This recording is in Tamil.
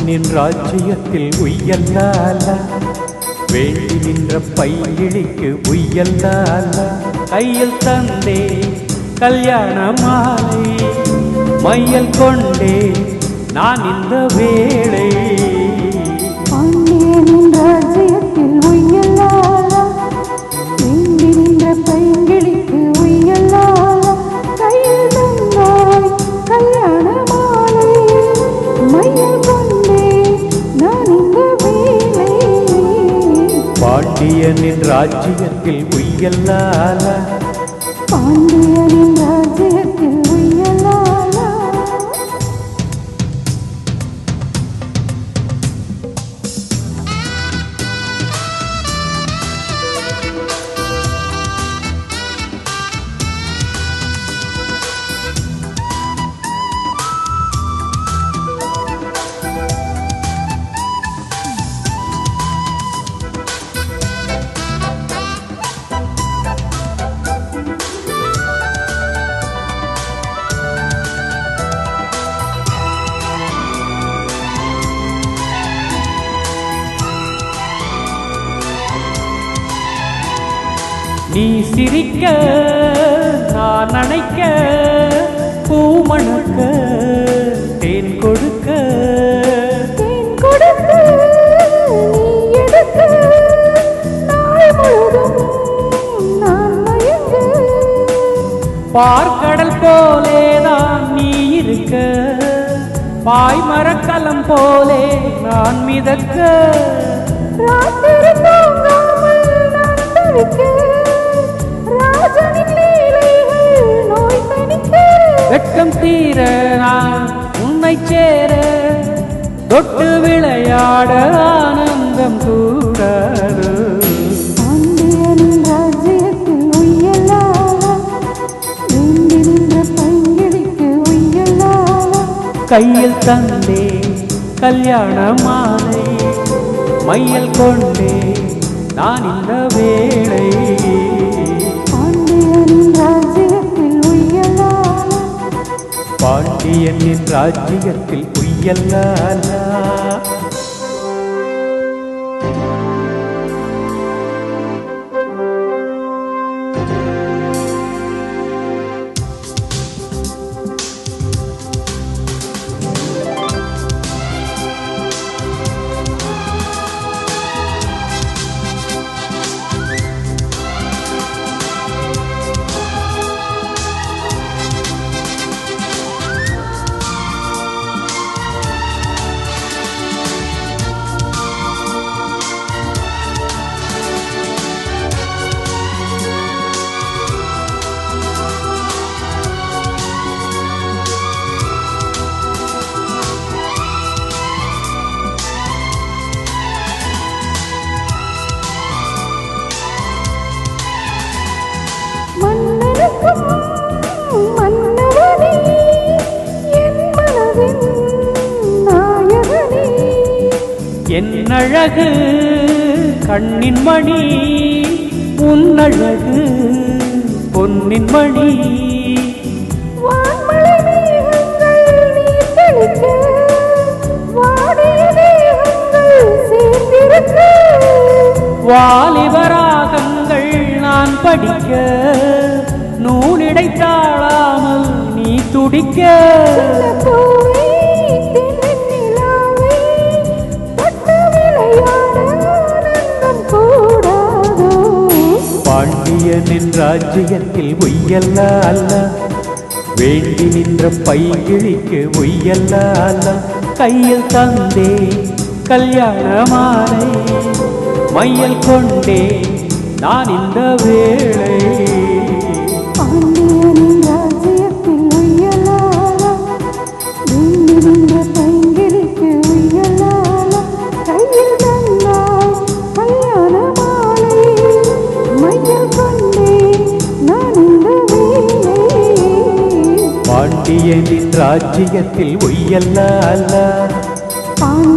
நின் ராஜ்யத்தில் உய்யல்லால வேண்டி நின்ற பையிழிக்கு உய்யல்லால கையில் தந்தே கல்யாண மாலை மையல் கொண்டே நான் இந்த வேளை நின் ராஜ்யத்தில் உய்யல்லால வேண்டி நின்ற பையிழிக்கு உய்யல்லால கையில் தந்தாய் கல்யாண மாலை மையல் கொண்டே நான் இந்த வேளை பாண்டியனின் ராஜ்யத்தில் உய்யல்லால பாண்டியனின் ராஜ்யத்தில் உய்யல்லால நீ சிரிக்க நான் அணைக்க பூமணக்க தேன் கொடுக்க தேன் கொடுக்க நீ எடுக்க நாள் முழுதும் நான் மயங்க பார்க்கடல் போலேதான் நீ இருக்க பாய்மரக்கலம் போலே நான் மிதக்க ராத்திரி தூங்காமல் நான் தவிக்க ராஜனின் லீலைகள் நோய் தணிக்க வெட்கம் தீர நான் உன்னை சேர தொட்டு விளையாட ஆனந்தம் கூடாது பாண்டியனின் ராஜ்யத்தில் உய்யல்லால வேண்டி நின்ற பைங்கிழிக்கு உய்யல்லால கையில் தந்தே கல்யாண மாலை மையல் கொண்டே நான் இந்த வேளை பாண்டியனின் ராஜ்யத்தில் உய்யல்லால பாண்டியனின் ராஜ்யத்தில் உய்யல்லாலா மன்னவனே என் மனதின் நாயகனே என் அழகு கண்ணின் மணி உன்னழகு பொன்னின் மணி வான்மழை மேகங்கள் நீர் தெளிக்க வாடிய தேகங்கள் சேர்ந்திருக்க வாலிபராகங்கள் நான் படிக்க நூலிடை தாழாமல் நீ துடிக்க பூவே தென்னிலாவே தொட்டு விளையாட ஆனந்தம் கூடாதோ பாண்டியனின் ராஜ்யத்தில் உய்யல்லால வேண்டி நின்ற பையிழிக்கு உய்யல்லால கையில் தந்தே கல்யாண மாலை மையல் கொண்டே நான் இந்த வேளை பாண்டியனின் ராஜ்யத்தில் உய்யல்லால வேண்டி நின்ற பைங்கிழிக்கு உய்யல்லால கையில் தந்தாய் கல்யாண மாலை மையல் கொண்டே நான் இந்த வேளை பாண்டியனின் ராஜ்யத்தில் உய்யல்லால பாண்டியனின்